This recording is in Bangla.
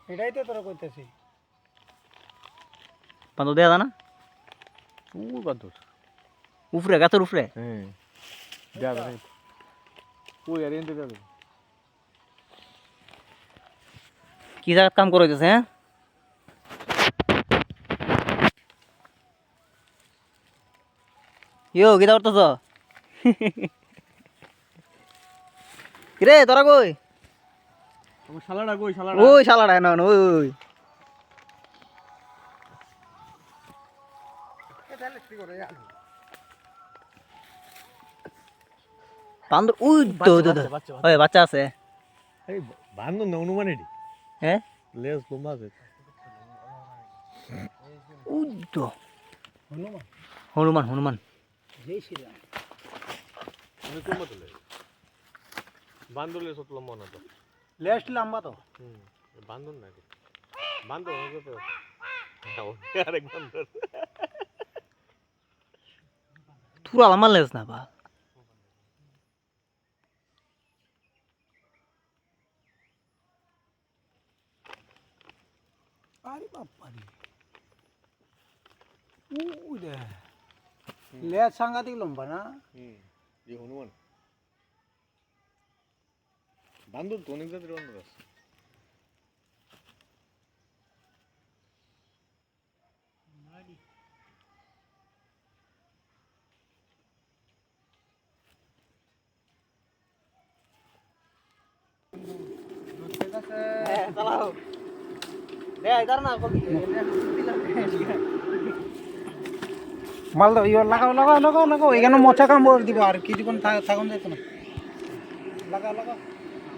এটাই তো তোরা কইতেছি বান্দর দেয়া যায় না বান্দর উফরে গাছের উফরে হ্যাঁ দেয়া যায় ওই আর এনতে দেয়া কি জায়গায় কাম করাইতেছে হ্যাঁ ইয়ো গীতা করতেছ কিরে তোরা কই আমার শালাটা কই শালাটা ওই শালাটা না ওই ওই বান্দর ওই তো ওই বাচ্চা আছে এই বান্দর না অনুমান এডি হ্যাঁ লেজ লম্বা আছে ওই তো হনুমান হনুমান হনুমান জয় শ্রীরাম আমি কোন মত লে বান্দর লেজ অত লম্বা না তো লেস্ট লম্বা তো বান্দর না বান্দর হবে তো আরেক বান্দর তুরা আমার লেজ না বা আরে বাবা রে ওই রে লেজ সাংঘাতিক লম্বা না এই হনুমান বান্দর তো অনেক জাতের বান্দর আছে চালাও দে ইধার না মাল দাও ইয়ে লাগাও লাগাও লাগাও লাগাও এখানে মোচা কামড় দিব আর কিছুক্ষণ থাকুন যেত না লাগাও লাগাও